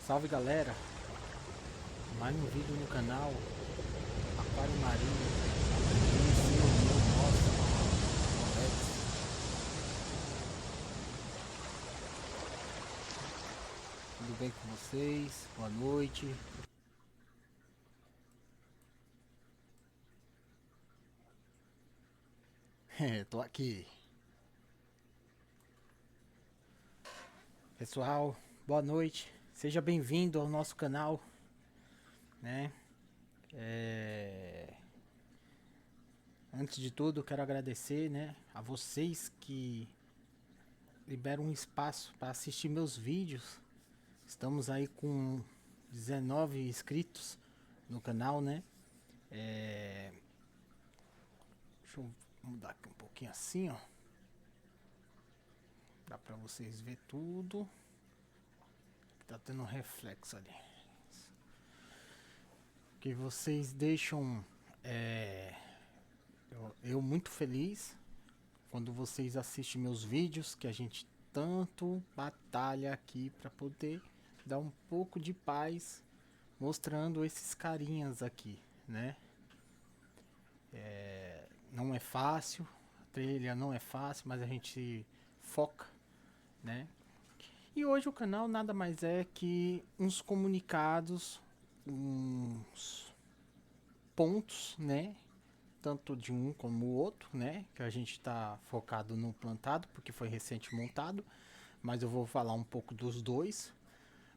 Salve galera, mais um vídeo no canal Aquário Marinho. Conheci o meu nosso Alex. Tudo bem com vocês? Boa noite. Tô aqui. Pessoal, boa noite. Seja bem-vindo ao nosso canal, né? Antes de tudo, quero agradecer, né, a vocês que liberam um espaço para assistir meus vídeos. Estamos aí com 19 inscritos no canal, né? Deixa eu mudar aqui um pouquinho assim, ó. Dá pra vocês ver tudo. Tá tendo um reflexo ali. Que vocês deixam eu muito feliz quando vocês assistem meus vídeos, que a gente tanto batalha aqui pra poder dar um pouco de paz, mostrando esses carinhas aqui, né? Não é fácil, a trilha não é fácil, mas a gente foca, né? E hoje o canal nada mais é que uns comunicados, uns pontos, né? Tanto de um como o outro, né? Que a gente está focado no plantado, porque foi recente montado, mas eu vou falar um pouco dos dois.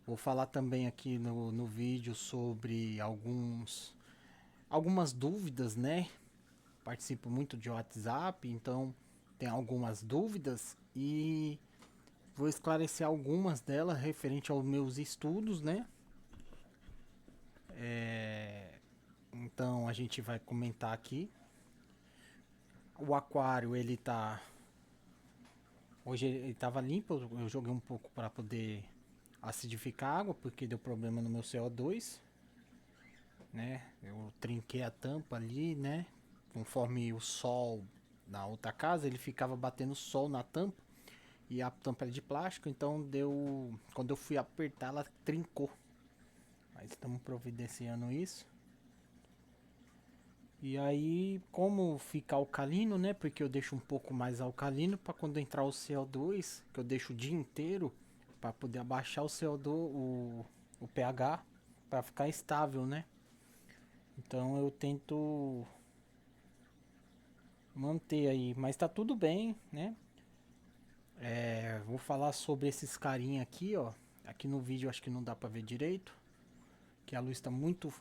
Vou falar também aqui no vídeo sobre algumas dúvidas, né? Participo muito de WhatsApp, então tem algumas dúvidas e vou esclarecer algumas delas referente aos meus estudos, né? Então a gente vai comentar aqui. O aquário ele tá hoje ele tava limpo, eu joguei um pouco para poder acidificar a água porque deu problema no meu CO2, né? Eu trinquei a tampa ali, né? Conforme o sol na outra casa, ele ficava batendo sol na tampa e a tampa era de plástico, então deu, quando eu fui apertar ela trincou. Mas estamos providenciando isso. E aí, como fica alcalino, né? Porque eu deixo um pouco mais alcalino para quando entrar o CO2, que eu deixo o dia inteiro para poder abaixar o CO2, o pH para ficar estável, né? Então eu tento manter aí, mas tá tudo bem, né? Vou falar sobre esses carinha aqui, ó. Aqui no vídeo acho que não dá para ver direito, que a luz está muito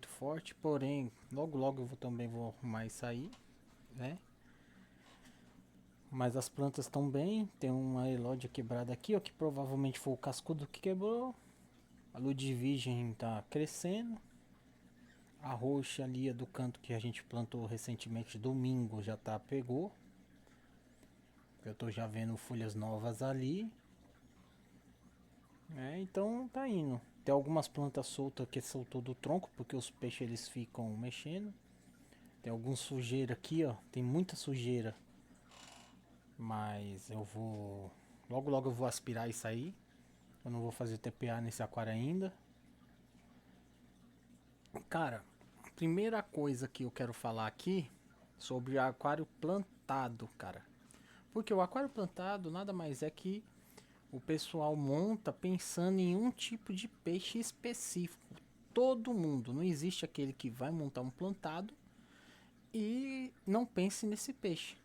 forte, porém logo logo também vou arrumar isso aí, né? Mas as plantas estão bem. Tem uma elódia quebrada aqui, ó, que provavelmente foi o cascudo que quebrou. A Ludwig está crescendo. A roxa ali é do canto que a gente plantou recentemente, domingo, já tá pegou. Eu tô já vendo folhas novas ali. Então tá indo. Tem algumas plantas soltas que soltou do tronco, porque os peixes eles ficam mexendo. Tem alguma sujeira aqui, ó. Tem muita sujeira. Mas eu vou. Logo logo eu vou aspirar isso aí. Eu não vou fazer TPA nesse aquário ainda. Cara, a primeira coisa que eu quero falar aqui sobre o aquário plantado, cara. Porque o aquário plantado nada mais é que o pessoal monta pensando em um tipo de peixe específico. Todo mundo, não existe aquele que vai montar um plantado e não pense nesse peixe.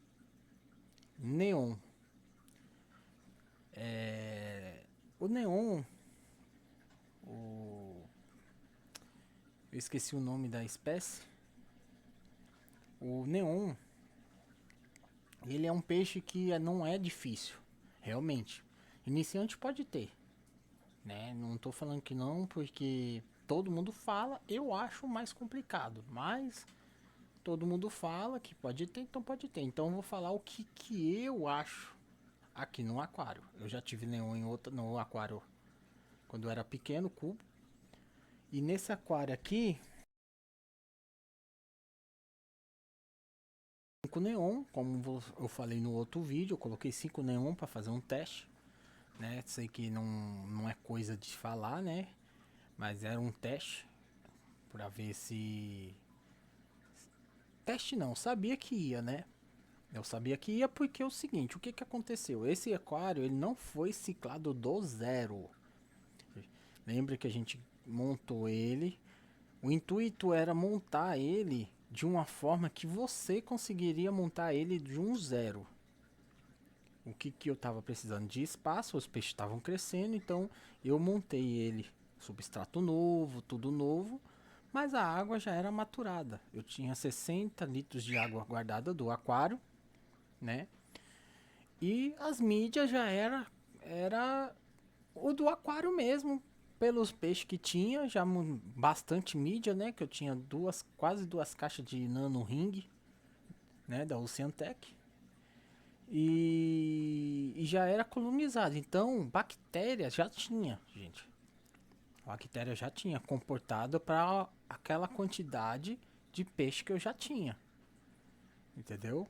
Neon. O neon, o... eu esqueci o nome da espécie. O neon, ele é um peixe que não é difícil, realmente. Iniciante pode ter, né? Não tô falando que não, porque todo mundo fala, eu acho mais complicado, mas todo mundo fala que pode ter, então pode ter. Então eu vou falar o que eu acho aqui no aquário. Eu já tive neon em outra, no aquário quando eu era pequeno, cubo. E nesse aquário aqui, cinco neon, como eu falei no outro vídeo, eu coloquei 5 neon para fazer um teste. né? Sei que não é coisa de falar, né? Mas era um teste pra ver se... Teste não, sabia que ia, né? Eu sabia que ia porque é o seguinte, o que que aconteceu? Esse aquário, ele não foi ciclado do zero. Lembra que a gente montou ele. O intuito era montar ele de uma forma que você conseguiria montar ele de um zero. O que que eu tava precisando de espaço, os peixes estavam crescendo, então eu montei ele substrato novo, tudo novo, mas a água já era maturada. Eu tinha 60 litros de água guardada do aquário, né? E as mídias já era o do aquário mesmo, pelos peixes que tinha, já bastante mídia, né? Que eu tinha quase duas caixas de nano ring, né? Da Oceantec. E já era colonizado. Então, bactéria já tinha, gente. A bactéria já tinha comportado para aquela quantidade de peixe que eu já tinha. Entendeu?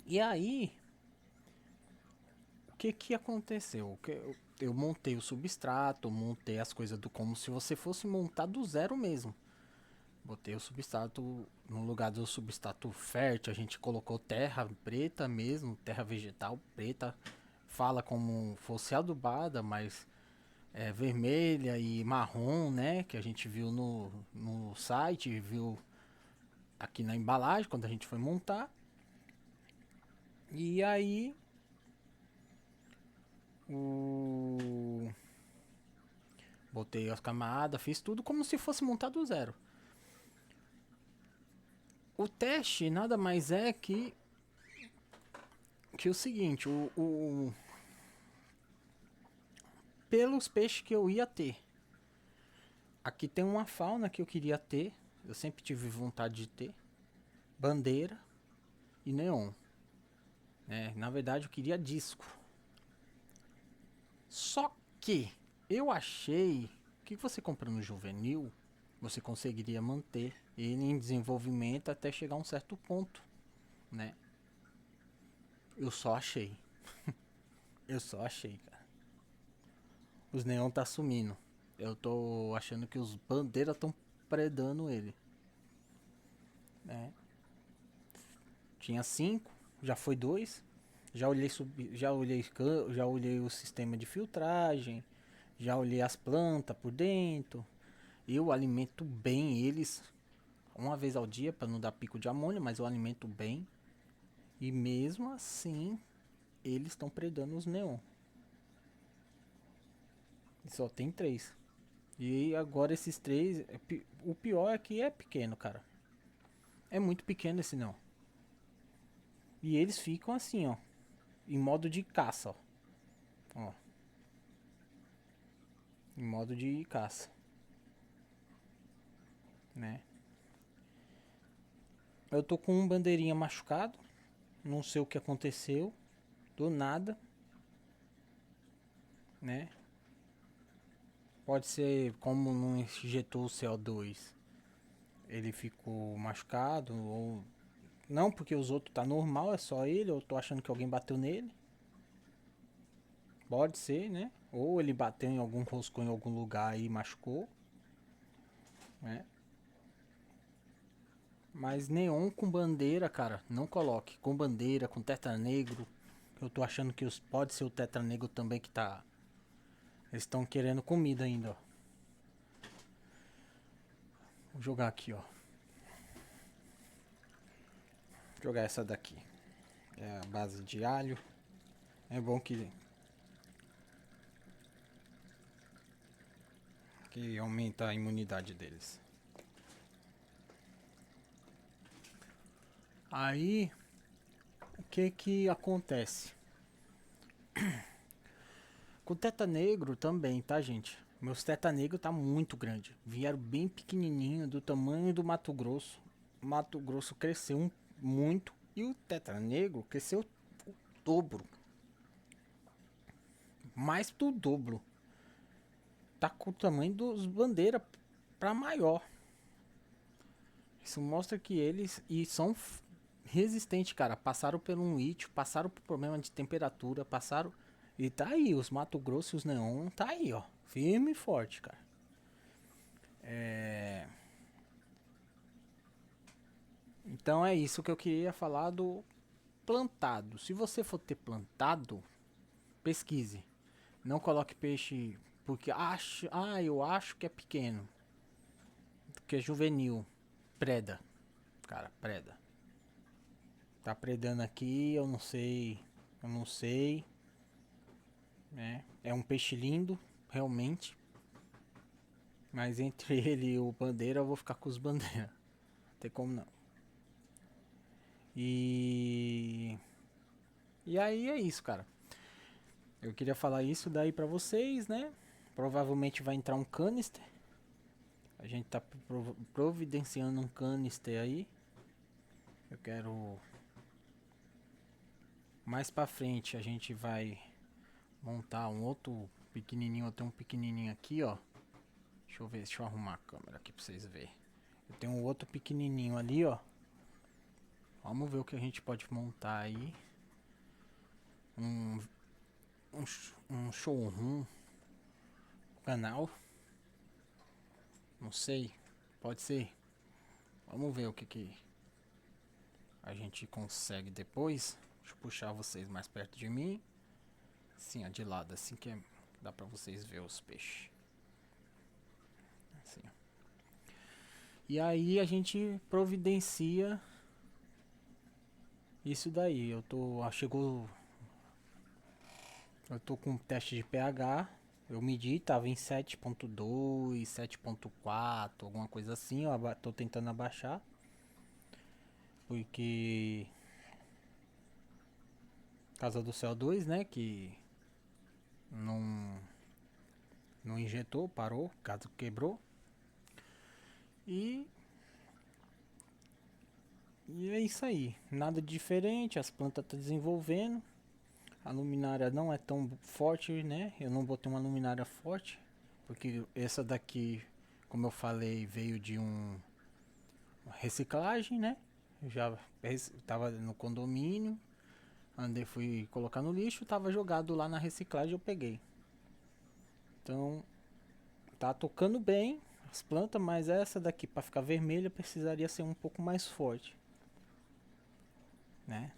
E aí, o que que aconteceu? Eu montei o substrato, montei as coisas do como se você fosse montar do zero mesmo. Botei o substrato no lugar do substrato fértil, a gente colocou terra preta mesmo, terra vegetal preta, fala como fosse adubada, mas é vermelha e marrom, né? Que a gente viu no site, viu aqui na embalagem quando a gente foi montar. E aí o botei as camadas, fiz tudo como se fosse montar do zero. O teste nada mais é que o seguinte, pelos peixes que eu ia ter. Aqui tem uma fauna que eu queria ter, eu sempre tive vontade de ter, bandeira e neon. Na verdade eu queria disco. Só que eu achei que você comprando juvenil, você conseguiria manter ele em desenvolvimento até chegar a um certo ponto, né? Eu só achei. Eu só achei, cara. Os neon tá sumindo. Eu tô achando que os bandeiras estão predando ele, né? Tinha 5, já foi 2. Já olhei o sistema de filtragem, já olhei as plantas por dentro. Eu alimento bem eles uma vez ao dia para não dar pico de amônia, mas eu alimento bem. E mesmo assim, eles estão predando os neon. E só tem 3. E agora esses 3, o pior é que é pequeno, cara. É muito pequeno esse não. E eles ficam assim, ó, em modo de caça, ó. Ó, em modo de caça, né? Eu tô com um bandeirinha machucado, não sei o que aconteceu, do nada, né? Pode ser como não injetou o CO2, ele ficou machucado, ou não, porque os outros tá normal, é só ele, eu tô achando que alguém bateu nele. Pode ser, né? Ou ele bateu em algum rosco em algum lugar e machucou, né? Mas neon com bandeira, cara, não coloque. Com bandeira, com tetra negro. Eu tô achando que pode ser o tetra negro também que tá. Eles estão querendo comida ainda, ó. Vou jogar aqui, ó. Vou jogar essa daqui. É a base de alho. É bom que aumenta a imunidade deles. Aí, o que que acontece? Com o teta negro também, tá, gente? Meus teta negro tá muito grande. Vieram bem pequenininho, do tamanho do Mato Grosso. O Mato Grosso cresceu muito e o teta negro cresceu o dobro. Mais do dobro. Tá com o tamanho dos bandeira para maior. Isso mostra que eles são resistentes, cara. Passaram por um lítio, passaram por problema de temperatura, passaram E tá aí, os Mato Grosso e os Neon tá aí, ó. Firme e forte, cara. Então é isso que eu queria falar do plantado. Se você for ter plantado, pesquise. Não coloque peixe porque eu acho que é pequeno, que é juvenil. Preda, cara, preda. Tá predando aqui, eu não sei, né? É um peixe lindo, realmente. Mas entre ele e o bandeira, eu vou ficar com os bandeiras. Não tem como não. E aí é isso, cara. Eu queria falar isso daí pra vocês, né? Provavelmente vai entrar um canister. A gente tá providenciando um canister aí. Eu quero mais pra frente a gente vai montar um outro pequenininho. Eu tenho um pequenininho aqui, ó. Deixa eu ver, deixa eu arrumar a câmera aqui pra vocês verem. Eu tenho um outro pequenininho ali, ó. Vamos ver o que a gente pode montar aí. Um showroom. Canal. Não sei. Pode ser. Vamos ver o que a gente consegue depois. Deixa eu puxar vocês mais perto de mim. Sim, ó, de lado, assim que dá pra vocês ver os peixes. Assim, ó. E aí a gente providencia isso daí. Eu tô com um teste de pH. Eu medi, tava em 7.2, 7.4, alguma coisa assim. Eu tô tentando abaixar. Porque por causa do CO2, né, que não não injetou, parou, caso quebrou. E é isso aí. Nada diferente, as plantas estão desenvolvendo. A luminária não é tão forte, né? Eu não botei uma luminária forte, porque essa daqui, como eu falei, veio de uma reciclagem, né? Eu já estava no condomínio, fui colocar no lixo, tava jogado lá na reciclagem, eu peguei. Então, tá tocando bem as plantas, mas essa daqui para ficar vermelha precisaria ser um pouco mais forte, né?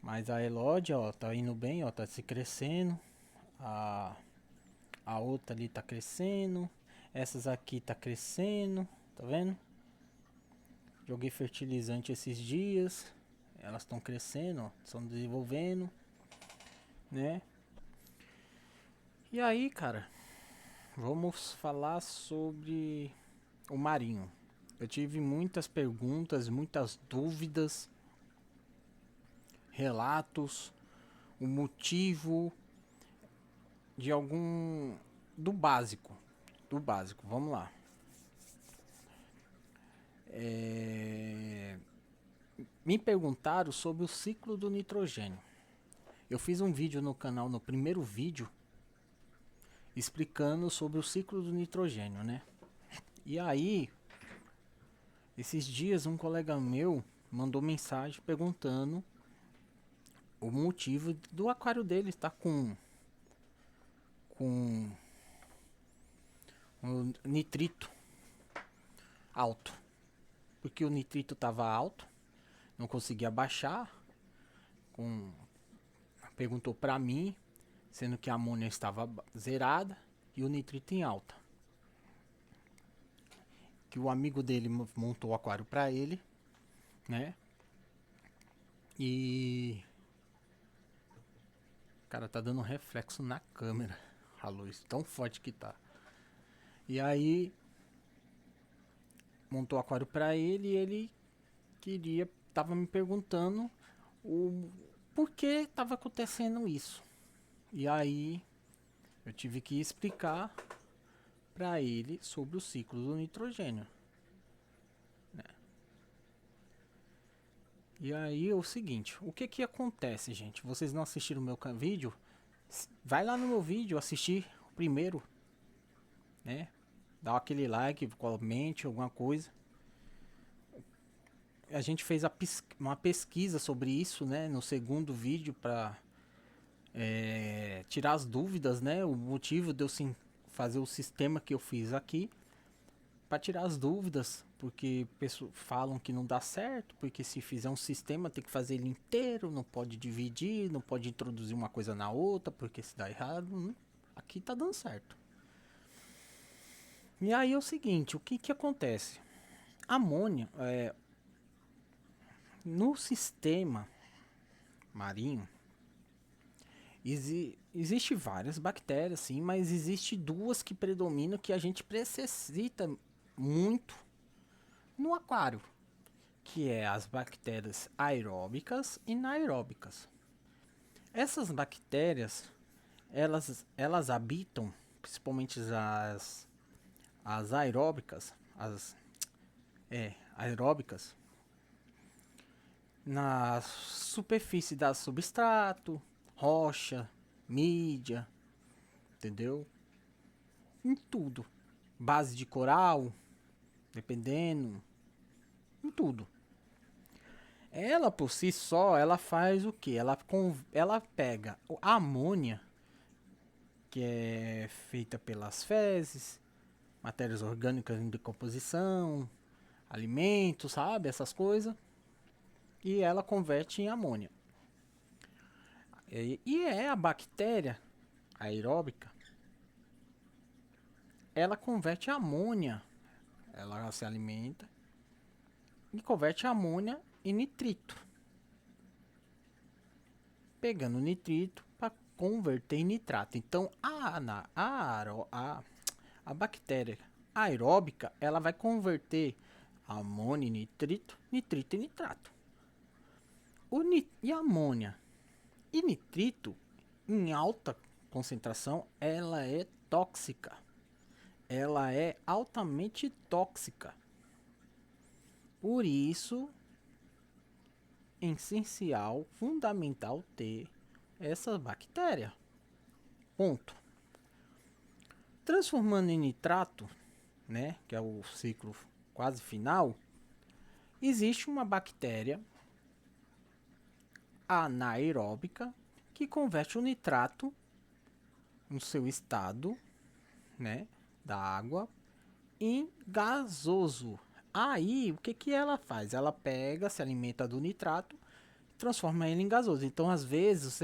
Mas a Elodie, ó, tá indo bem, ó, tá se crescendo. A A outra ali tá crescendo. Essas aqui tá crescendo. Tá vendo? Joguei fertilizante esses dias. Elas estão crescendo, ó. Estão desenvolvendo. Né? E aí, cara. Vamos falar sobre o marinho. Eu tive muitas perguntas, muitas dúvidas. Relatos. O motivo de algum... Do básico. Do básico. Vamos lá. Me perguntaram sobre o ciclo do nitrogênio. Eu fiz um vídeo no canal, no primeiro vídeo, explicando sobre o ciclo do nitrogênio, né? E aí, esses dias um colega meu mandou mensagem perguntando o motivo do aquário dele estar com o nitrito alto. Porque o nitrito estava alto, não conseguia baixar. Perguntou para mim, sendo que a amônia estava zerada e o nitrito em alta. Que o amigo dele montou o aquário para ele, né? E cara, tá dando um reflexo na câmera, a luz tão forte que tá. E aí montou o aquário para ele e ele tava me perguntando o por que tava acontecendo isso. E aí eu tive que explicar para ele sobre o ciclo do nitrogênio. E aí é o seguinte, o que acontece, gente? Vocês não assistiram o meu vídeo? Vai lá no meu vídeo assistir o primeiro, né? Dá aquele like, comente alguma coisa. A gente fez uma pesquisa sobre isso, né? No segundo vídeo para tirar as dúvidas, né? O motivo de eu sim fazer o sistema que eu fiz aqui para tirar as dúvidas, porque pessoas falam que não dá certo, porque se fizer um sistema tem que fazer ele inteiro, não pode dividir, não pode introduzir uma coisa na outra, porque se dá errado, aqui tá dando certo. E aí é o seguinte, o que que acontece? Amônia, no sistema marinho, existe várias bactérias, sim, mas existe duas que predominam que a gente necessita muito no aquário, que é as bactérias aeróbicas e anaeróbicas. Essas bactérias, elas habitam, principalmente as aeróbicas, aeróbicas, na superfície da substrato, rocha, mídia, entendeu? Em tudo. Base de coral, dependendo, em tudo. Ela por si só, ela faz o que? Ela pega a amônia, que é feita pelas fezes, matérias orgânicas em decomposição, alimentos, sabe? Essas coisas. E ela converte em amônia. E é a bactéria aeróbica, ela converte a amônia. Ela se alimenta e converte a amônia em nitrito. Pegando nitrito para converter em nitrato. Então a bactéria aeróbica, ela vai converter amônia em nitrito, nitrito em nitrato. E a amônia e nitrito em alta concentração, ela é tóxica. Ela é altamente tóxica. Por isso, é essencial, fundamental ter essa bactéria. Ponto. Transformando em nitrato, né, que é o ciclo quase final, existe uma bactéria anaeróbica que converte o nitrato no seu estado, né, da água em gasoso. Aí, o que que ela faz? Ela pega, se alimenta do nitrato, transforma ele em gasoso. Então, às vezes,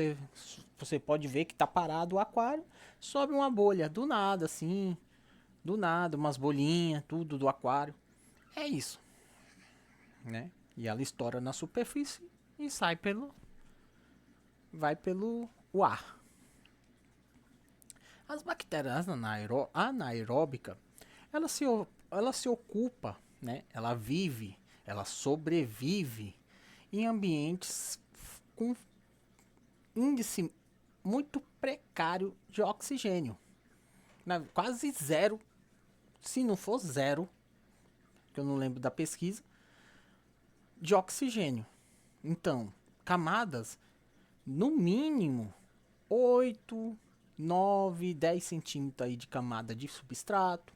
você pode ver que tá parado o aquário, sobe uma bolha do nada, assim, do nada, umas bolinhas, tudo do aquário. É isso, né? E ela estoura na superfície e vai pelo o ar. As bactérias anaeróbicas, ela se ocupa, né? Ela sobrevive em ambientes com índice muito precário de oxigênio, né? Quase zero, se não for zero, que eu não lembro da pesquisa, de oxigênio. Então, camadas no mínimo 8, 9, 10 centímetros aí de camada de substrato,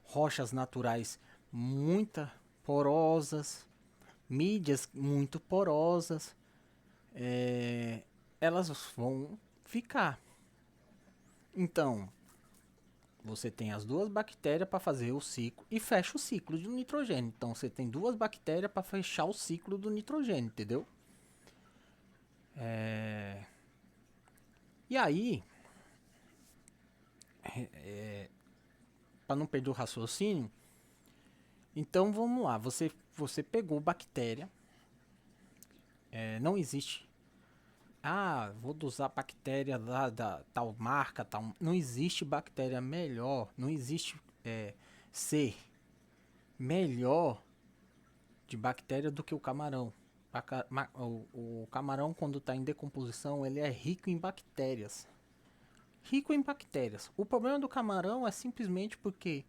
rochas naturais muito porosas, mídias muito porosas, elas vão ficar. Então, você tem as duas bactérias para fazer o ciclo e fecha o ciclo do nitrogênio. Então, você tem duas bactérias para fechar o ciclo do nitrogênio, entendeu? E aí, para não perder o raciocínio, então vamos lá. Você pegou bactéria, não existe. Ah, vou usar bactéria lá da tal marca, tal. Não existe bactéria melhor, não existe ser melhor de bactéria do que o camarão. O camarão, quando está em decomposição, ele é rico em bactérias. Rico em bactérias. O problema do camarão é simplesmente porque,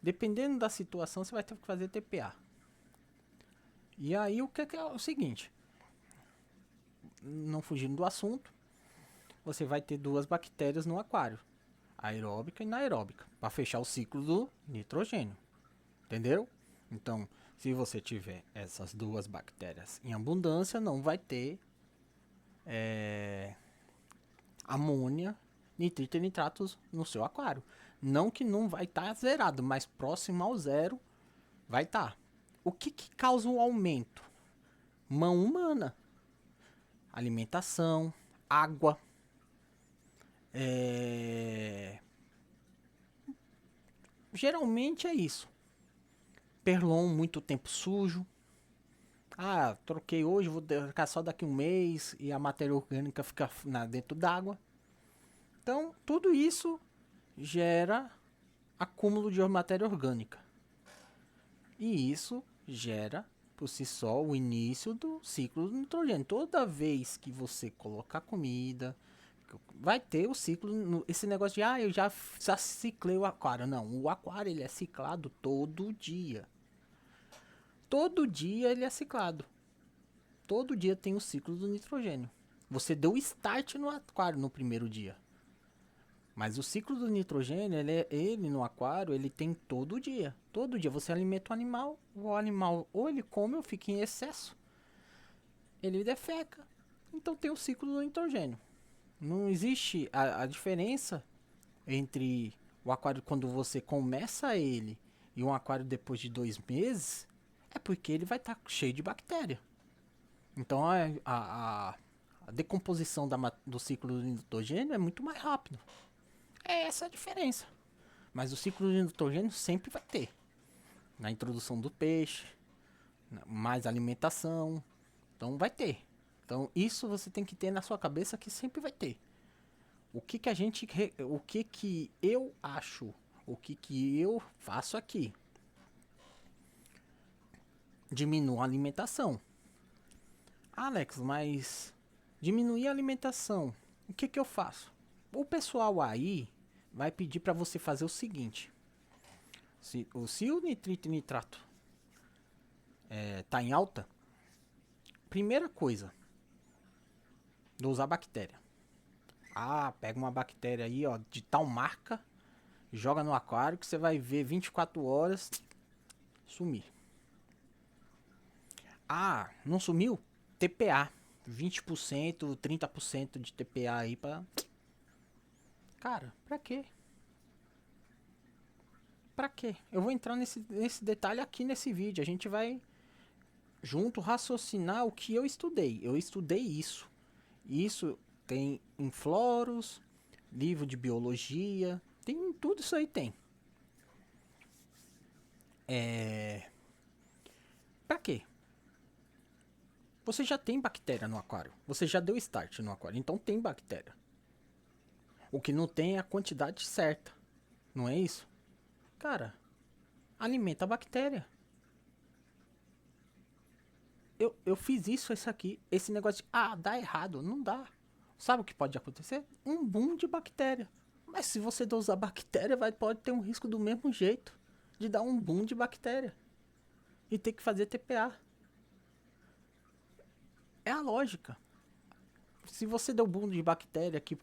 dependendo da situação, você vai ter que fazer TPA. E aí o que é o seguinte, não fugindo do assunto, você vai ter duas bactérias no aquário, aeróbica e anaeróbica, para fechar o ciclo do nitrogênio. Entendeu? Então, se você tiver essas duas bactérias em abundância, não vai ter amônia, nitrito e nitratos no seu aquário. Não que não vai estar zerado, mas próximo ao zero vai estar. O que causa o aumento? Mão humana, alimentação, água, geralmente é isso. Perlon muito tempo sujo. Ah, troquei hoje, vou trocar só daqui um mês e a matéria orgânica fica dentro d'água. Então, tudo isso gera acúmulo de matéria orgânica. E isso gera, por si só, o início do ciclo do nitrogênio. Toda vez que você colocar comida, vai ter o ciclo. Esse negócio de, eu já ciclei o aquário. Não, o aquário ele é ciclado todo dia. Todo dia ele é ciclado. Todo dia tem o ciclo do nitrogênio. Você deu start no aquário no primeiro dia. Mas o ciclo do nitrogênio, ele no aquário, ele tem todo dia. Todo dia você alimenta o animal ou ele come ou fica em excesso, ele defeca. Então tem o ciclo do nitrogênio. Não existe a diferença entre o aquário quando você começa ele e um aquário depois de 2 meses, é porque ele vai estar cheio de bactéria. Então a decomposição do ciclo do nitrogênio é muito mais rápido. É essa a diferença. Mas o ciclo de nitrogênio sempre vai ter. Na introdução do peixe, mais alimentação. Então vai ter. Então isso você tem que ter na sua cabeça que sempre vai ter. O que eu acho, o que eu faço aqui? Diminuo a alimentação. Alex, mas diminuir a alimentação, o que eu faço? O pessoal aí vai pedir para você fazer o seguinte: se o nitrito e nitrato tá em alta, primeira coisa, dosar bactéria. Pega uma bactéria aí, ó, de tal marca, joga no aquário que você vai ver 24 horas sumir. Não sumiu? TPA, 20%, 30% de TPA aí pra... Cara, pra quê? Pra quê? Eu vou entrar nesse detalhe aqui nesse vídeo. A gente vai junto raciocinar o que eu estudei. Eu estudei isso. Isso tem em floros, livro de biologia, tem tudo isso aí tem. Pra quê? Você já tem bactéria no aquário. Você já deu start no aquário, então tem bactéria. O que não tem é a quantidade certa. Não é isso? Cara, alimenta a bactéria. Eu fiz isso aqui. Esse negócio de, dá errado. Não dá. Sabe o que pode acontecer? Um boom de bactéria. Mas se você dosar bactéria, pode ter um risco do mesmo jeito. De dar um boom de bactéria. E ter que fazer TPA. É a lógica. Se você deu boom de bactéria aqui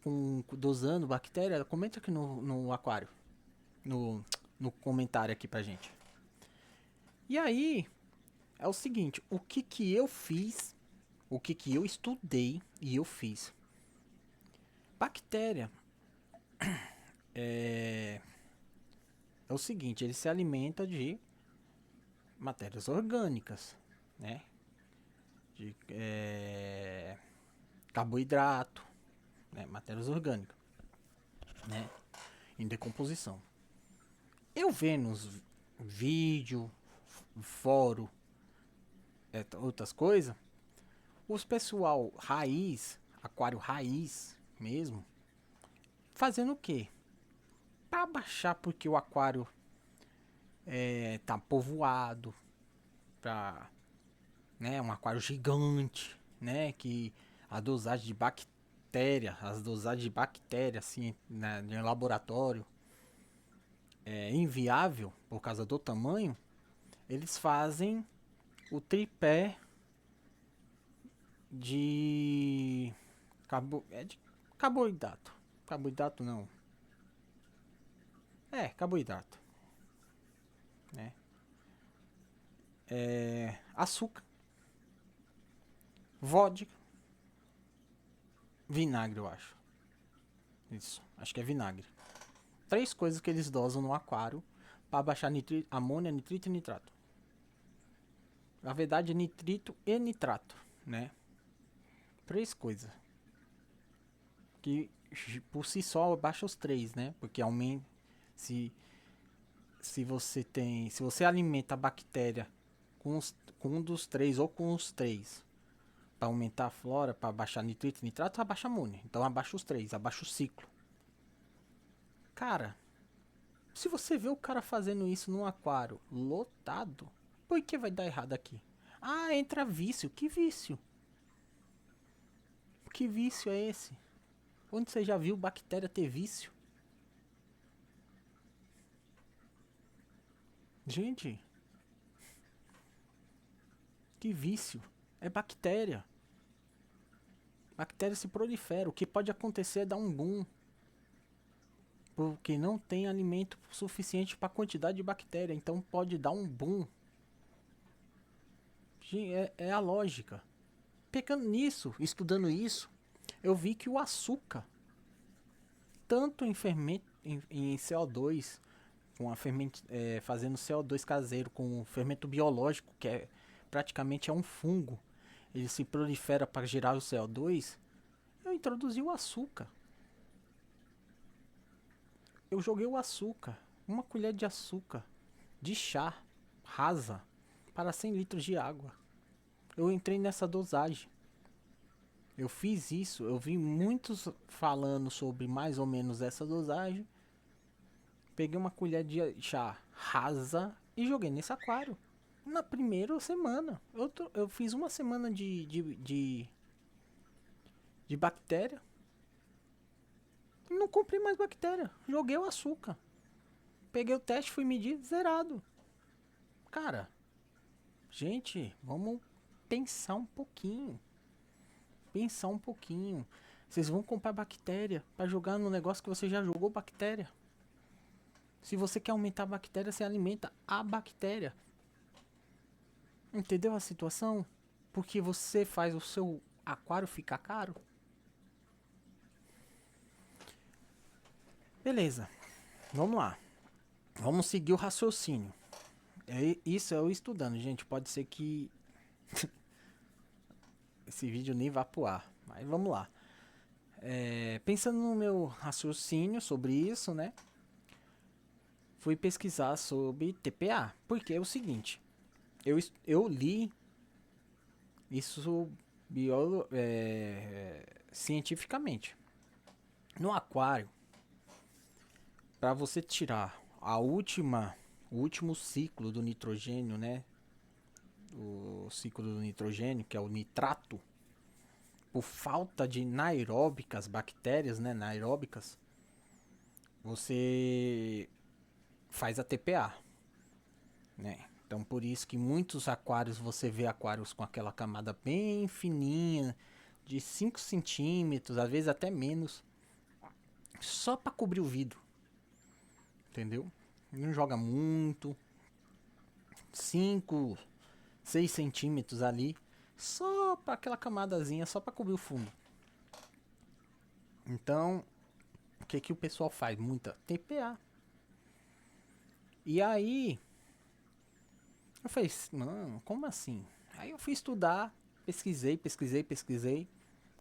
dosando bactéria, comenta aqui no aquário. No comentário aqui pra gente. E aí, é o seguinte, o que eu fiz, o que eu estudei e eu fiz. Bactéria é o seguinte, ele se alimenta de matérias orgânicas, né? De carboidrato, né? Matérias orgânicas, né? Em decomposição. Eu vendo nos vídeo, fórum, outras coisas, os pessoal raiz, aquário raiz mesmo, fazendo o quê? Para baixar porque o aquário tá povoado, né, um aquário gigante, né, que a dosagem de bactéria, as dosagens de bactéria assim, né, em laboratório é inviável por causa do tamanho, eles fazem o tripé de carboidrato. Carboidrato não. Carboidrato. Né? Açúcar. Vodka. Vinagre, eu acho. Isso, acho que é vinagre. 3 coisas que eles dosam no aquário para baixar amônia, nitrito e nitrato. Na verdade é nitrito e nitrato, né? 3 coisas. Que por si só baixa os 3, né? Porque aumenta. Se você alimenta a bactéria com um dos 3 ou com os 3 para aumentar a flora, para baixar nitrito e nitrato, abaixa a amônia. Então abaixa os 3, abaixa o ciclo. Cara, se você vê o cara fazendo isso num aquário lotado, por que vai dar errado aqui? Ah, entra vício. Que vício? Que vício é esse? Onde você já viu bactéria ter vício? Gente, que vício? É bactéria. Bactéria se prolifera. O que pode acontecer é dar um boom. Porque não tem alimento suficiente para a quantidade de bactéria. Então pode dar um boom. É a lógica. Pegando nisso, estudando isso, eu vi que o açúcar, tanto em fermento, em CO2, com a fazendo CO2 caseiro com fermento biológico, que é praticamente é um fungo, ele se prolifera para gerar o CO2. Eu introduzi o açúcar. Eu joguei o açúcar, uma colher de açúcar de chá rasa para 100 litros de água. Eu entrei nessa dosagem. Eu fiz isso, eu vi muitos falando sobre mais ou menos essa dosagem. Peguei uma colher de chá rasa e joguei nesse aquário. Na primeira semana. Eu fiz uma semana de bactéria. Não comprei mais bactéria. Joguei o açúcar. Peguei o teste, fui medir, zerado. Cara, gente, vamos pensar um pouquinho. Pensar um pouquinho. Vocês vão comprar bactéria para jogar no negócio que você já jogou bactéria. Se você quer aumentar a bactéria, você alimenta a bactéria. Entendeu a situação? Porque você faz o seu aquário ficar caro. Beleza, vamos lá. Vamos seguir o raciocínio. Isso é eu estudando, gente. Pode ser que esse vídeo nem vá pro ar. Mas vamos lá. Pensando no meu raciocínio sobre isso, né? Fui pesquisar sobre TPA. Porque é o seguinte. Eu li isso cientificamente. No aquário, para você tirar o último ciclo do nitrogênio, né? O ciclo do nitrogênio, que é o nitrato, por falta de anaeróbicas, bactérias, né? Anaeróbicas, você faz a TPA, né? Então por isso que muitos aquários, você vê aquários com aquela camada bem fininha, de 5 centímetros, às vezes até menos, só para cobrir o vidro. Entendeu? Não joga muito. 5, 6 centímetros ali. Só para aquela camadazinha, só para cobrir o fundo. Então, o que o pessoal faz? Muita TPA. E aí, eu falei, mano, como assim? Aí eu fui estudar, pesquisei.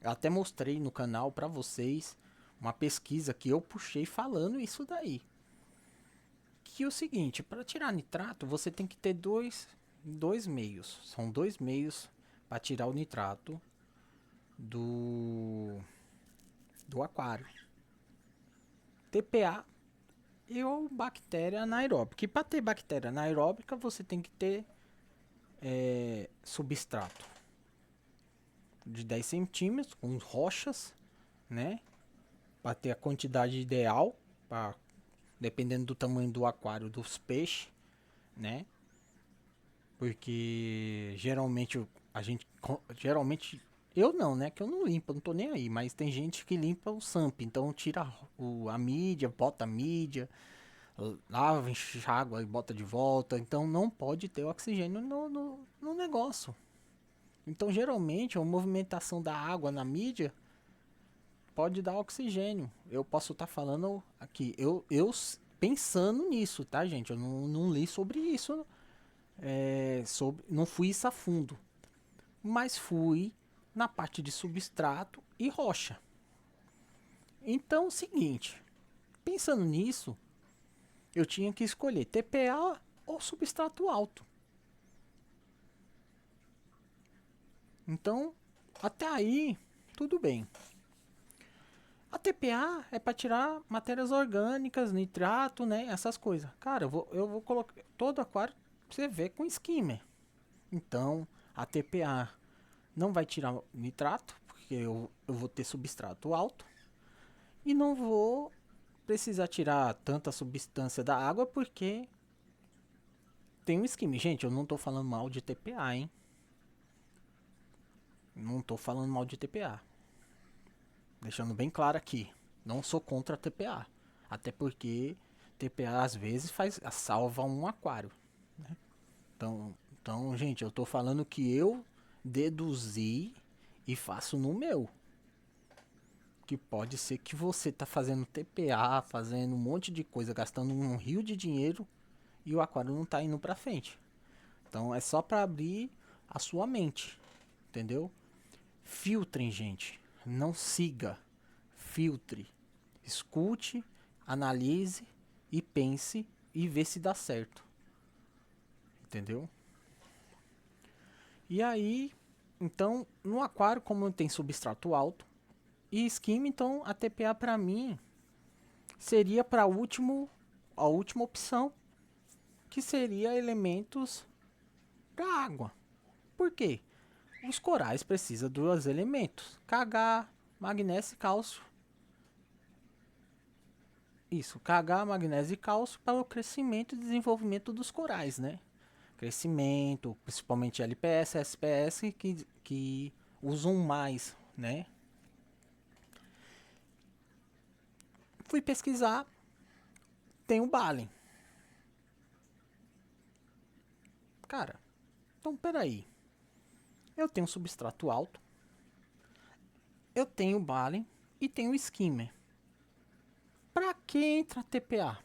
Eu até mostrei no canal para vocês uma pesquisa que eu puxei falando isso daí. Que é o seguinte, para tirar nitrato, você tem que ter dois meios. São 2 meios para tirar o nitrato do aquário. TPA e ou bactéria anaeróbica. E para ter bactéria anaeróbica, você tem que ter substrato de 10 centímetros, com rochas, né? Para ter a quantidade ideal, dependendo do tamanho do aquário dos peixes, né? Porque geralmente eu não, né? Que eu não limpo, não tô nem aí. Mas tem gente que limpa o SAMP, então tira a mídia, bota a mídia, lava, enxágua e bota de volta. Então não pode ter oxigênio no negócio. Então geralmente a movimentação da água na mídia pode dar oxigênio. Eu posso estar falando aqui, pensando nisso, tá, gente? Eu não li sobre isso, não fui isso a fundo, mas fui na parte de substrato e rocha. Então, é o seguinte, pensando nisso, eu tinha que escolher TPA ou substrato alto. Então, até aí, tudo bem. A TPA é para tirar matérias orgânicas, nitrato, né? Essas coisas. Cara, eu vou colocar todo aquário pra você ver com skimmer. Então, a TPA não vai tirar nitrato, porque eu vou ter substrato alto. E não vou precisar tirar tanta substância da água, porque tem um skimmer. Gente, eu não tô falando mal de TPA, hein? Não tô falando mal de TPA. Deixando bem claro aqui, não sou contra a TPA. Até porque TPA às vezes salva um aquário. Né? Então, gente, eu tô falando que eu deduzi e faço no meu. Que pode ser que você tá fazendo TPA, fazendo um monte de coisa, gastando um rio de dinheiro e o aquário não tá indo pra frente. Então é só para abrir a sua mente, entendeu? Filtrem, gente. Não siga. Filtre. Escute, analise e pense e vê se dá certo. Entendeu? E aí, então, no aquário, como tem substrato alto e skim, então a TPA para mim seria para a última opção, que seria elementos da água. Por quê? Os corais precisam dos elementos: Kh, magnésio e cálcio. Isso, Kh, magnésio e cálcio para o crescimento e desenvolvimento dos corais, né? Crescimento, principalmente LPS, SPS, que usam mais, né? Fui pesquisar, tem o Balen. Cara, então peraí. Eu tenho substrato alto, eu tenho Balen e tenho skimmer. Pra que entra TPA?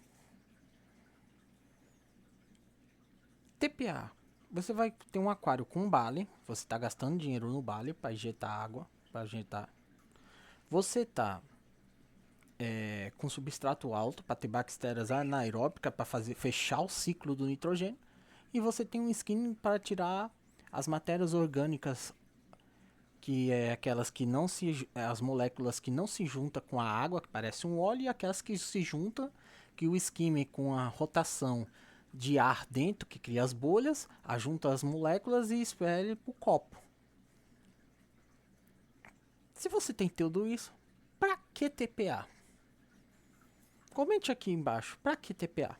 TPA. Você vai ter um aquário com Balen, você está gastando dinheiro no Balen para injetar água, para injetar. Você está com substrato alto para ter bactérias anaeróbicas para fechar o ciclo do nitrogênio, e você tem um skin para tirar as matérias orgânicas, que é aquelas que não se as moléculas que não se juntam com a água, que parece um óleo, e aquelas que se juntam, que o skimmer, com a rotação de ar dentro, que cria as bolhas, ajunta as moléculas e espelha para o copo. Se você tem tudo isso, para que TPA? Comente aqui embaixo, para que TPA?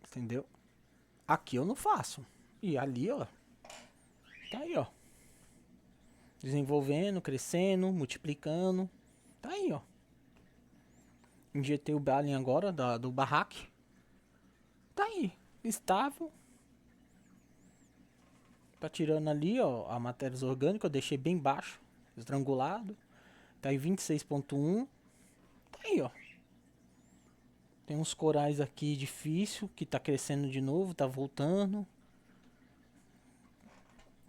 Entendeu? Aqui eu não faço. E ali, ó, tá aí, ó. Desenvolvendo, crescendo, multiplicando. Tá aí, ó. Injetei o Balen agora do barraque. Tá aí, estável. Tá tirando ali, ó, a matéria orgânica. Eu deixei bem baixo, estrangulado. Tá aí 26.1. Tá aí, ó. Tem uns corais aqui difícil, que tá crescendo de novo, tá voltando.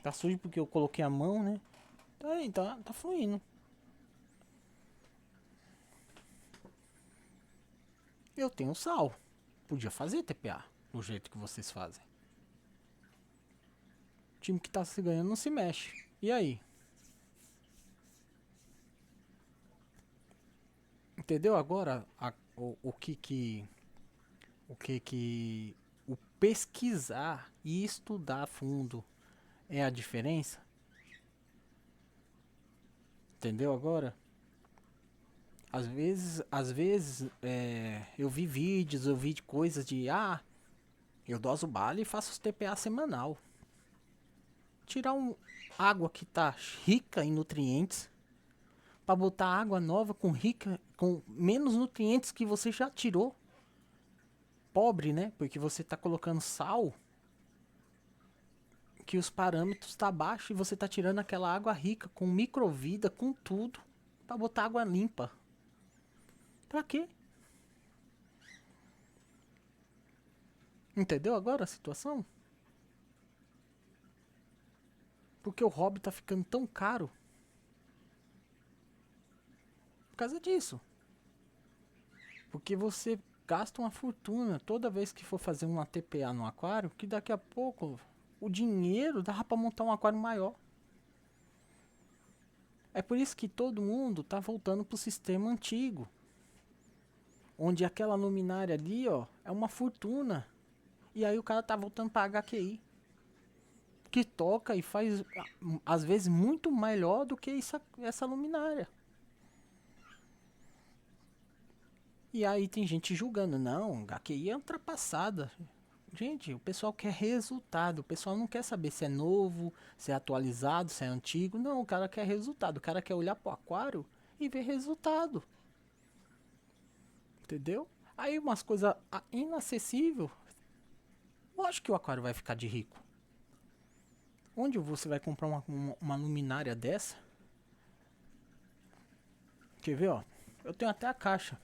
Tá sujo porque eu coloquei a mão, né? Tá aí, tá fluindo. Eu tenho sal. Podia fazer TPA do jeito que vocês fazem. O time que tá se ganhando não se mexe. E aí? Entendeu agora o que o pesquisar e estudar a fundo é a diferença? Entendeu agora? Às vezes eu vi vídeos, eu vi coisas de eu doso bala e faço os TPA semanal. Tirar água que tá rica em nutrientes para botar água nova com menos nutrientes que você já tirou. Pobre, né? Porque você tá colocando sal porque os parâmetros tá baixo e você tá tirando aquela água rica com microvida, com tudo, pra botar água limpa. Pra quê? Entendeu agora a situação? Porque o hobby tá ficando tão caro por causa disso. Porque você gasta uma fortuna toda vez que for fazer uma TPA no aquário, que daqui a pouco o dinheiro dá pra montar um aquário maior. É por isso que todo mundo tá voltando pro sistema antigo. Onde aquela luminária ali, ó, é uma fortuna. E aí o cara tá voltando pra HQI. Que toca e faz, às vezes, muito melhor do que essa luminária. E aí tem gente julgando, não, HQI é ultrapassada. Gente, o pessoal quer resultado. O pessoal não quer saber se é novo, se é atualizado, se é antigo. Não, o cara quer resultado. O cara quer olhar pro aquário e ver resultado. Entendeu? Aí umas coisas inacessível. Lógico que o aquário vai ficar de rico. Onde você vai comprar uma luminária dessa? Quer ver, ó? Eu tenho até a caixa.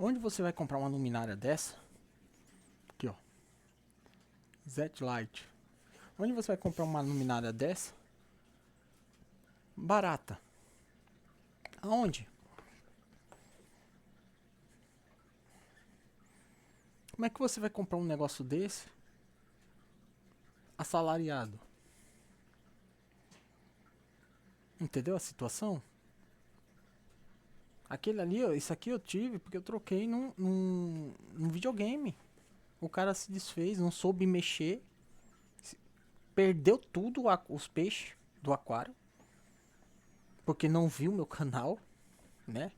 Onde você vai comprar uma luminária dessa? Aqui, ó. Z-Light. Onde você vai comprar uma luminária dessa? Barata. Aonde? Como é que você vai comprar um negócio desse assalariado? Entendeu a situação? Aquele ali, ó, isso aqui eu tive porque eu troquei num videogame. O cara se desfez, não soube mexer. Perdeu tudo os peixes do aquário. Porque não viu meu canal, né?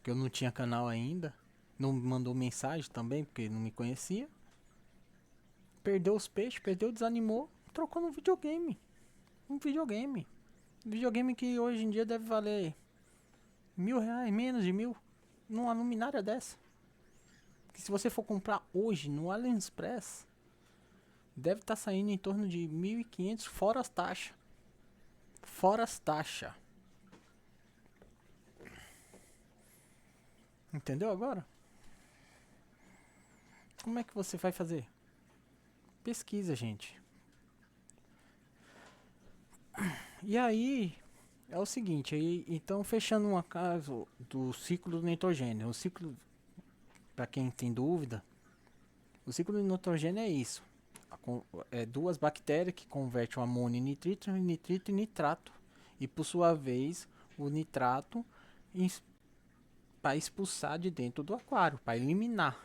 Que eu não tinha canal ainda. Não me mandou mensagem também, porque não me conhecia. Perdeu os peixes, perdeu, desanimou. Trocou no videogame. Um videogame. Videogame que hoje em dia deve valer R$ 1.000, menos de 1.000. Numa luminária dessa. Que se você for comprar hoje no AliExpress, deve estar saindo em torno de 1.500 fora as taxas. Fora as taxas. Entendeu agora? Como é que você vai fazer? Pesquisa, gente. E aí, é o seguinte, aí, então fechando um caso do ciclo do nitrogênio. O ciclo, para quem tem dúvida, o ciclo do nitrogênio é isso. É duas bactérias que convertem o amônio em nitrito, nitrito em nitrato. E por sua vez, o nitrato para expulsar de dentro do aquário, para eliminar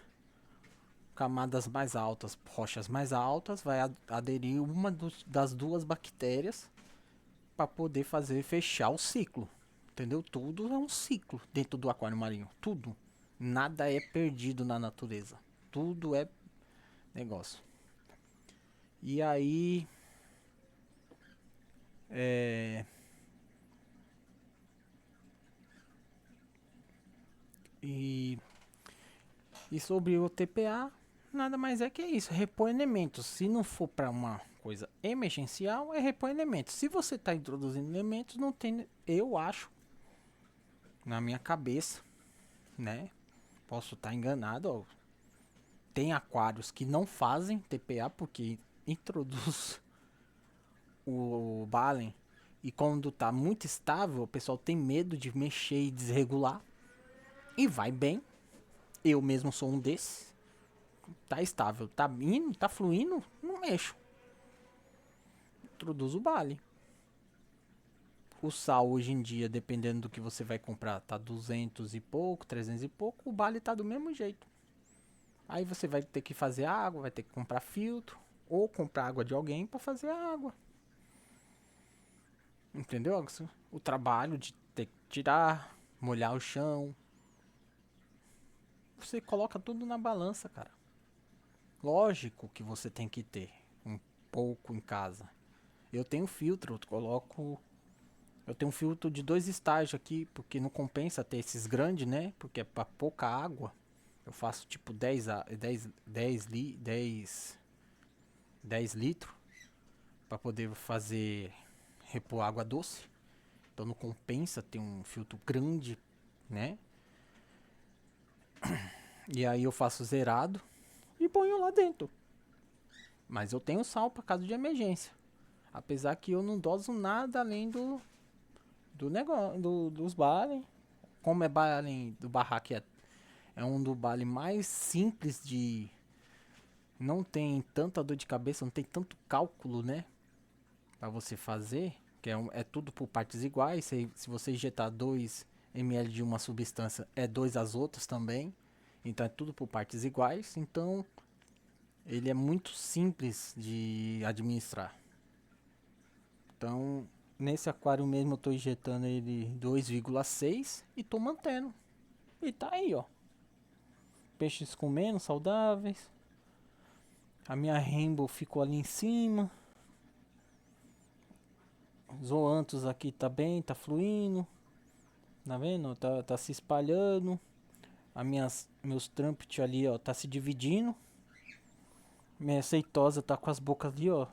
camadas mais altas, rochas mais altas, vai aderir uma das duas bactérias para poder fazer fechar o ciclo. Entendeu? Tudo é um ciclo dentro do aquário marinho. Tudo. Nada é perdido na natureza. Tudo é negócio. E aí. É... E sobre o TPA, nada mais é que isso, repor elementos. Se não for para uma coisa emergencial, é repor elementos. Se você está introduzindo elementos, não tem, eu acho, na minha cabeça, né? Posso estar enganado, ó. Tem aquários que não fazem TPA porque introduz o Balen e quando tá muito estável, o pessoal tem medo de mexer e desregular e vai bem. Eu mesmo sou um desses. Tá estável, tá indo, tá fluindo, não mexo. Introduzo o Bale. O sal hoje em dia, dependendo do que você vai comprar, tá 200 e pouco, 300 e pouco, o Bale tá do mesmo jeito. Aí você vai ter que fazer água, vai ter que comprar filtro ou comprar água de alguém para fazer a água. Entendeu? O trabalho de ter que tirar, molhar o chão. Você coloca tudo na balança, cara. Lógico que você tem que ter um pouco em casa. Eu tenho filtro, eu coloco. Eu tenho um filtro de 2 estágios aqui, porque não compensa ter esses grandes, né? Porque é pra pouca água. Eu faço tipo 10 litros para poder fazer repor água doce. Então não compensa ter um filtro grande, né? E aí eu faço zerado e ponho lá dentro. Mas eu tenho sal para caso de emergência. Apesar que eu não doso nada além do negócio, dos Balen. Como é Balen do barraco, é um do Balen mais simples de... Não tem tanta dor de cabeça, não tem tanto cálculo, né? Pra você fazer. Que é tudo por partes iguais. Se você injetar 2 ml de uma substância, é 2 as outras também. Então é tudo por partes iguais. Então ele é muito simples de administrar. Então nesse aquário mesmo eu tô injetando ele 2,6 e tô mantendo. E tá aí, ó. Peixes comendo, saudáveis. A minha Rainbow ficou ali em cima. Zoanthus aqui tá bem, tá fluindo. Tá vendo? Tá se espalhando. Meus Trumpet ali, ó, tá se dividindo. Minha Seitosa tá com as bocas ali, ó.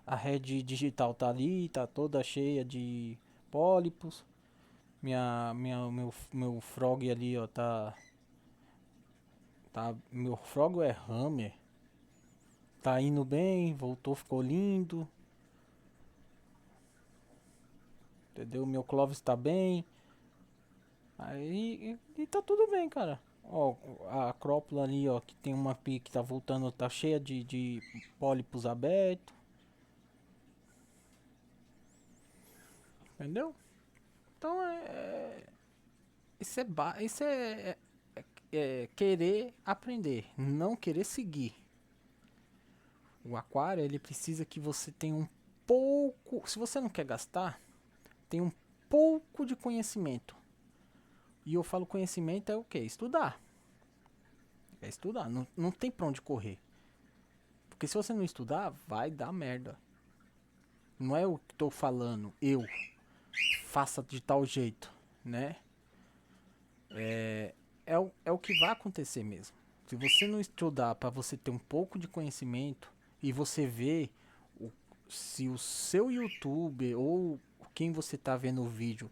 A rede digital tá ali, tá toda cheia de pólipos. Meu frog ali, ó, meu frog é hammer. Tá indo bem, voltou, ficou lindo. Entendeu? Meu Clovis tá bem. Aí e tá tudo bem, cara. Ó, a acrópula ali, ó, que tem uma pia que tá voltando, tá cheia de pólipos abertos. Entendeu? Então isso é querer aprender, não querer seguir. O aquário, ele precisa que você tenha um pouco, se você não quer gastar, tem um pouco de conhecimento. E eu falo conhecimento é o que? Estudar. É estudar, não tem pra onde correr. Porque se você não estudar, vai dar merda. Não é o que tô falando, eu faça de tal jeito, né? É o que vai acontecer mesmo. Se você não estudar para você ter um pouco de conhecimento e você ver o, se o seu YouTube ou quem você está vendo o vídeo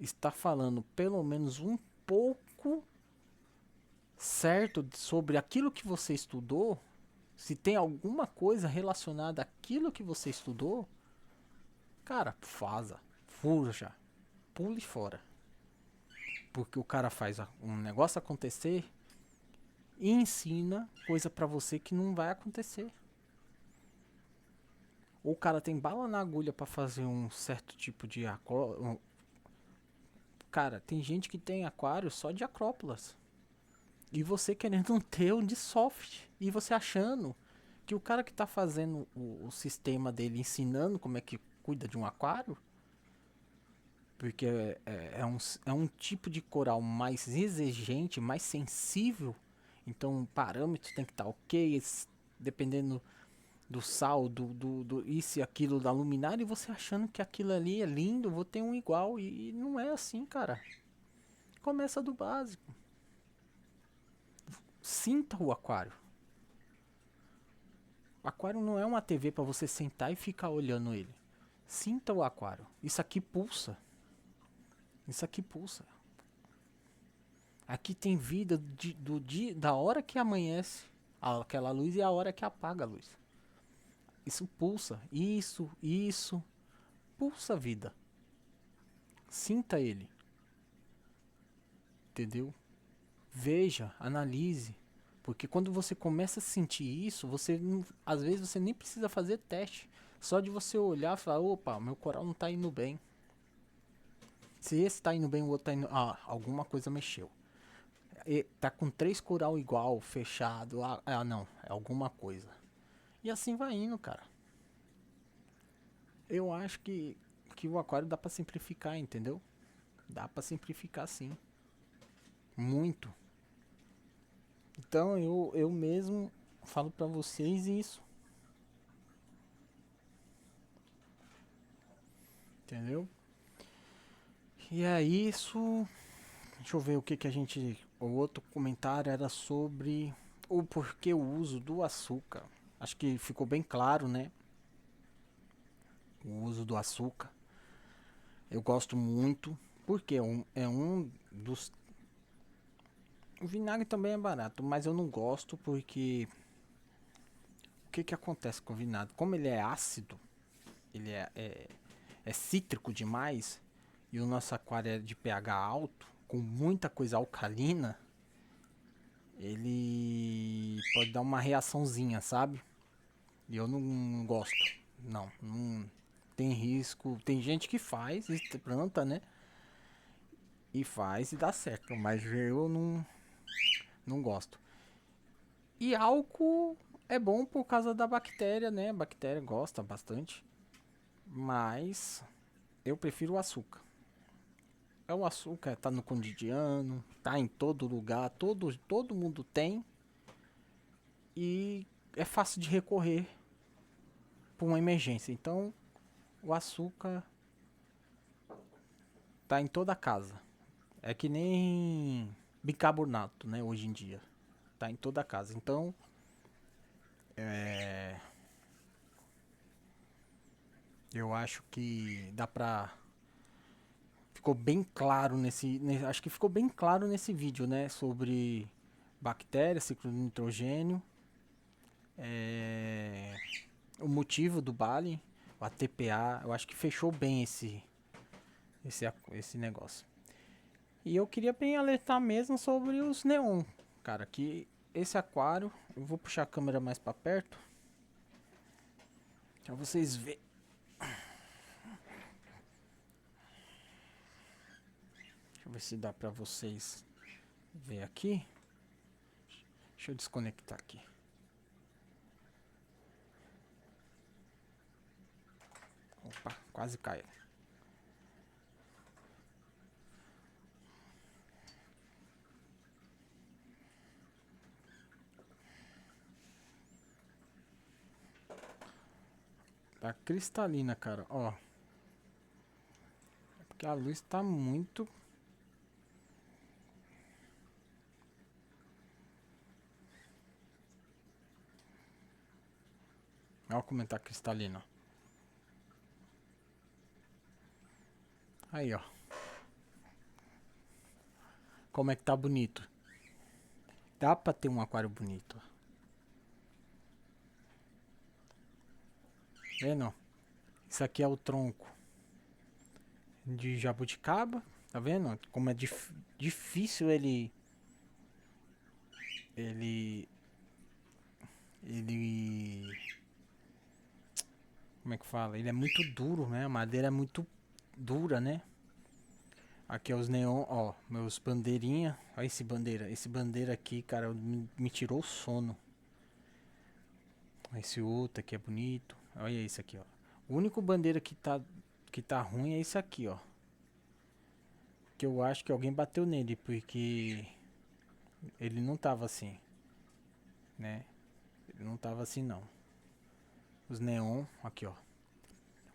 está falando pelo menos um pouco certo sobre aquilo que você estudou, se tem alguma coisa relacionada àquilo que você estudou, cara, faça, fuja, pule fora. Porque o cara faz um negócio acontecer e ensina coisa pra você que não vai acontecer. Ou o cara tem bala na agulha pra fazer um certo tipo de aquário. Cara, tem gente que tem aquário só de acrópolas. E você querendo ter um de soft. E você achando que o cara que tá fazendo o sistema dele, ensinando como é que cuida de um aquário, porque é um tipo de coral mais exigente, mais sensível. Então o parâmetro tem que estar ok, dependendo do sal, do isso e aquilo da luminária, e você achando que aquilo ali é lindo, vou ter um igual, e não é assim, cara. Começa do básico. Sinta o aquário. O aquário não é uma TV para você sentar e ficar olhando ele. Sinta o aquário. Isso aqui pulsa. Isso aqui pulsa. Aqui tem vida do dia, da hora que amanhece aquela luz e a hora que apaga a luz. Isso pulsa. Isso. Pulsa a vida. Sinta ele. Entendeu? Veja, analise. Porque quando você começa a sentir isso, você às vezes você nem precisa fazer teste. Só de você olhar e falar, opa, meu coral não tá indo bem. Se esse tá indo bem, o outro tá indo. Ah, alguma coisa mexeu. E tá com 3 coral igual, fechado. Não, é alguma coisa. E assim vai indo, cara. Eu acho que o aquário dá pra simplificar, entendeu? Dá pra simplificar sim. Muito. Então eu mesmo falo pra vocês isso. Entendeu? E é isso. Deixa eu ver o que que a gente... O outro comentário era sobre o porquê o uso do açúcar. Acho que ficou bem claro, né? O uso do açúcar. Eu gosto muito, porque é um dos... O vinagre também é barato, mas eu não gosto porque... O que que acontece com o vinagre? Como ele é ácido, ele é cítrico demais, e o nosso aquário é de pH alto, com muita coisa alcalina, ele pode dar uma reaçãozinha, sabe? E eu não gosto. Não tem risco. Tem gente que faz, planta, né? E faz e dá certo, mas eu não gosto. E álcool é bom por causa da bactéria, né? A bactéria gosta bastante. Mas eu prefiro o açúcar. É o açúcar, tá no cotidiano, tá em todo lugar, todo mundo tem. E é fácil de recorrer por uma emergência. Então, o açúcar tá em toda casa. É que nem bicarbonato, né, hoje em dia. Tá em toda casa. Então, eu acho que dá pra... Ficou bem claro acho que ficou bem claro nesse vídeo, né? Sobre bactérias, ciclo de nitrogênio. É, o motivo do Bali, o ATPA. Eu acho que fechou bem esse negócio. E eu queria bem alertar mesmo sobre os neon. Cara, que esse aquário... Eu vou puxar a câmera mais pra perto, pra vocês verem. Deixa eu ver se dá pra vocês ver aqui. Deixa eu desconectar aqui. Opa, quase caiu. Tá cristalina, cara, ó. É porque a luz tá muito... Olha como tá cristalina. Aí, ó. Como é que tá bonito. Dá pra ter um aquário bonito. Vendo? Isso aqui é o tronco de jabuticaba. Tá vendo? Como é difícil ele... Ele... Como é que fala? Ele é muito duro, né? A madeira é muito dura, né? Aqui é os neon, ó, meus bandeirinha. Olha esse bandeira. Esse bandeira aqui, cara, me tirou o sono. Esse outro aqui é bonito. Olha esse aqui, ó. O único bandeira que tá ruim é esse aqui, ó. Que eu acho que alguém bateu nele, porque ele não tava assim, né? Ele não tava assim, não. Os neon, aqui, ó.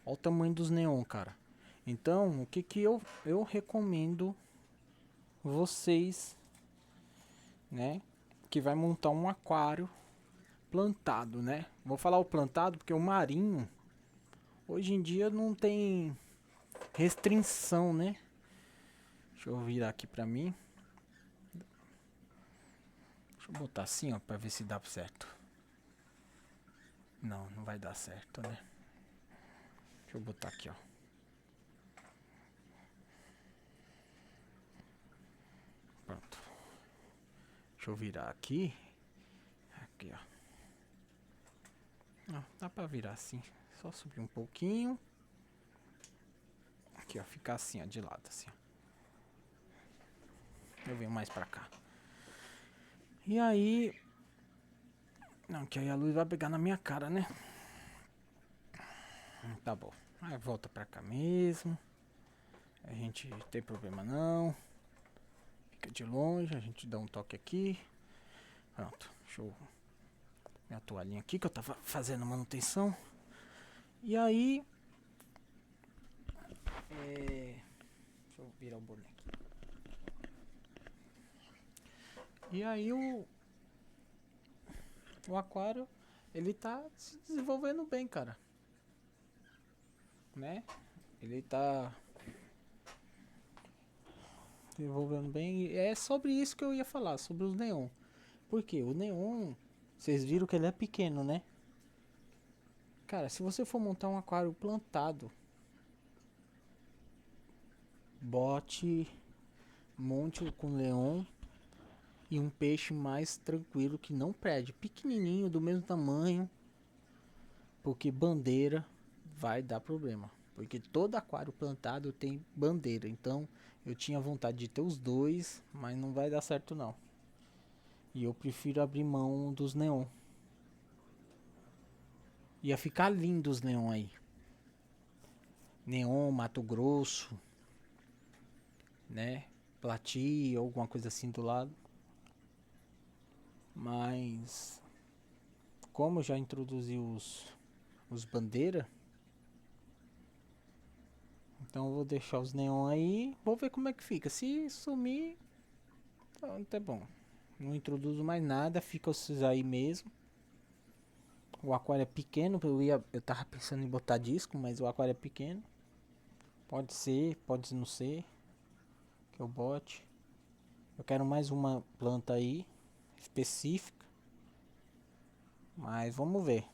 Olha o tamanho dos neon, cara. Então, o que que eu recomendo vocês, né? Que vai montar um aquário plantado, né? Vou falar o plantado porque o marinho hoje em dia não tem restrição, né? Deixa eu virar aqui pra mim. Deixa eu botar assim, ó, pra ver se dá certo. Não vai dar certo, né? Deixa eu botar aqui, ó. Pronto. Deixa eu virar aqui. Aqui, ó. Ó, dá pra virar assim. Só subir um pouquinho. Aqui, ó. Ficar assim, ó, de lado, assim, ó. Eu venho mais pra cá. E aí... Não, que aí a luz vai pegar na minha cara, né? Tá bom. Aí volta pra cá mesmo. A gente não tem problema não. Fica de longe, a gente dá um toque aqui. Pronto. Deixa eu... Minha toalhinha aqui que eu tava fazendo manutenção. E aí... Deixa eu virar o boneco. E aí o aquário, ele tá se desenvolvendo bem, cara, né? Ele tá se desenvolvendo bem. E é sobre isso que eu ia falar, sobre os neon. Por quê? O neon, vocês viram que ele é pequeno, né? Cara, se você for montar um aquário plantado, bote, monte com neon e um peixe mais tranquilo que não perde, pequenininho, do mesmo tamanho, porque bandeira vai dar problema. Porque todo aquário plantado tem bandeira, então eu tinha vontade de ter os dois, mas não vai dar certo não. E eu prefiro abrir mão dos neon. Ia ficar lindo os neon aí. Neon, Mato Grosso, né? Plati, alguma coisa assim do lado. Mas como eu já introduzi os bandeira, então eu vou deixar os neon aí, vou ver como é que fica. Se sumir, então tá bom. Não introduzo mais nada, fica esses aí mesmo. O aquário é pequeno, eu tava pensando em botar disco, mas o aquário é pequeno. Pode ser, pode não ser que eu bote. Eu quero mais uma planta aí específica, mas vamos ver,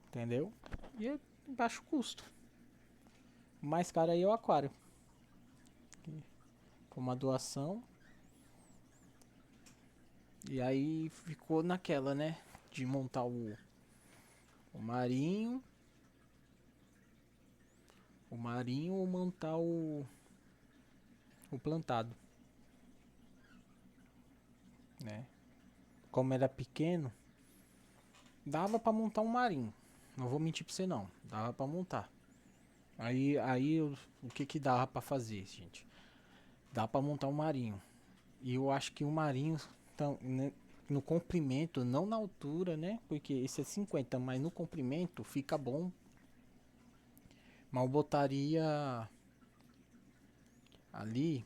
entendeu? E é baixo custo. O mais caro aí é o aquário. Foi uma doação. E aí ficou naquela, né? De montar o marinho. O marinho ou montar o plantado, né? Como era pequeno, dava pra montar um marinho. Não vou mentir pra você não. Dava pra montar. Aí o que que dava pra fazer, gente? Dá pra montar um marinho. E eu acho que o marinho então, né, no comprimento, não na altura, né? Porque esse é 50, mas no comprimento fica bom. Mas eu botaria ali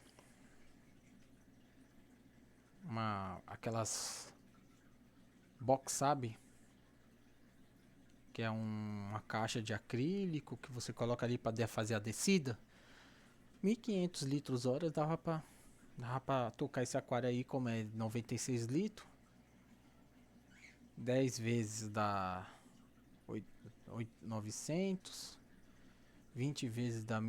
aquelas box, sabe? Que é uma caixa de acrílico que você coloca ali para fazer a descida. 1.500 litros hora dava pra tocar esse aquário aí, como é 96 litros. 10 vezes dá 900. 20 vezes dá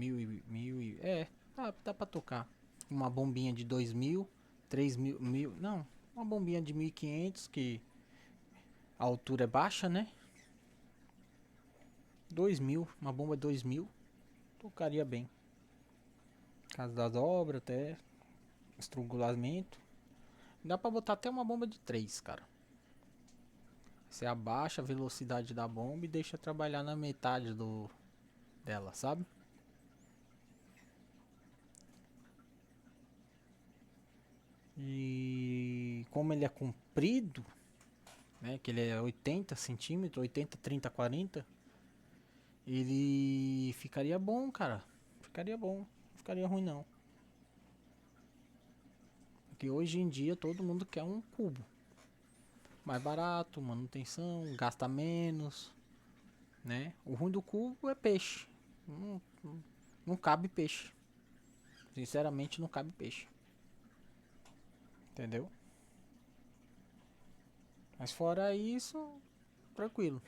dá pra tocar. Uma bombinha de 2.000, 3.000, não, uma bombinha de 1.500 que a altura é baixa, né? 2.000, uma bomba 2.000, tocaria bem. Casa das obras, até estrangulamento. Dá pra botar até uma bomba de 3, cara. Você abaixa a velocidade da bomba e deixa trabalhar na metade dela, sabe? E como ele é comprido, né? Que ele é 80 centímetros, 80, 30, 40. Ele ficaria bom, cara. Ficaria bom. Não ficaria ruim não. Porque hoje em dia todo mundo quer um cubo. Mais barato, manutenção, gasta menos, né? O ruim do cubo é peixe. Não cabe peixe. Sinceramente não cabe peixe. Entendeu? Mas fora isso, tranquilo.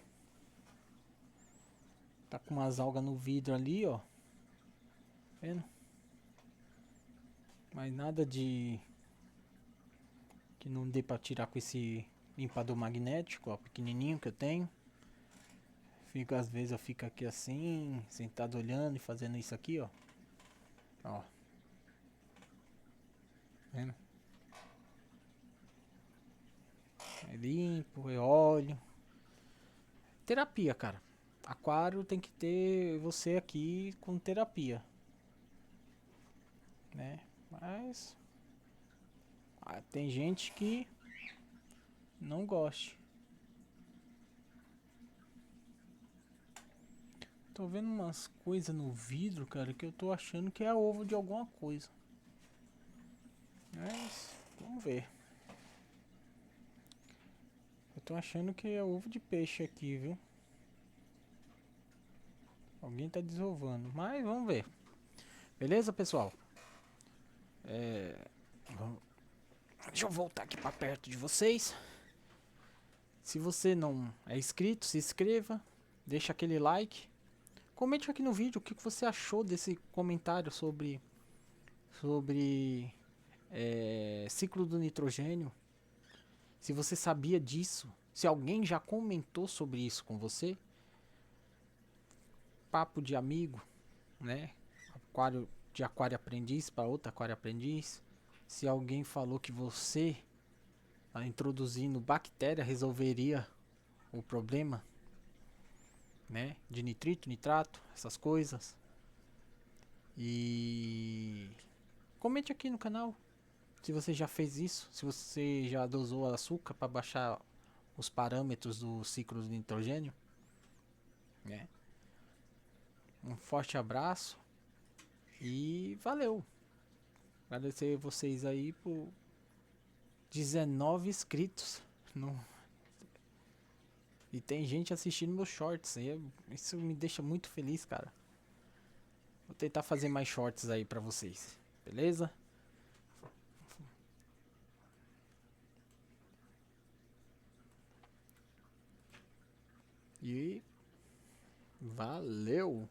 Tá com umas algas no vidro ali, ó. Vendo? Mas nada de que não dê pra tirar com esse limpador magnético, ó, pequenininho que eu tenho. Às vezes eu fico aqui assim, sentado olhando e fazendo isso aqui, ó. Ó. Vendo? É limpo, é óleo. Terapia, cara. Aquário tem que ter você aqui com terapia, né? Mas tem gente que não gosta. Tô vendo umas coisas no vidro, cara, que eu tô achando que é ovo de alguma coisa. Mas, vamos ver. Eu tô achando que é ovo de peixe aqui, viu? Alguém tá desovando, mas vamos ver. Beleza, pessoal? Vamos- Deixa eu voltar aqui pra perto de vocês. Se você não é inscrito, se inscreva. Deixa aquele like. Comente aqui no vídeo o que você achou desse comentário sobre ciclo do nitrogênio. Se você sabia disso. Se alguém já comentou sobre isso com você. Papo de amigo, né? Aquário aprendiz para outro aquário aprendiz. Se alguém falou que você introduzindo bactéria resolveria o problema, né? De nitrito, nitrato, essas coisas. E comente aqui no canal se você já fez isso, se você já dosou açúcar para baixar os parâmetros do ciclo de nitrogênio, né? Um forte abraço e valeu. Agradecer vocês aí por 19 inscritos. No... E tem gente assistindo meus shorts. Isso me deixa muito feliz, cara. Vou tentar fazer mais shorts aí pra vocês. Beleza? E valeu!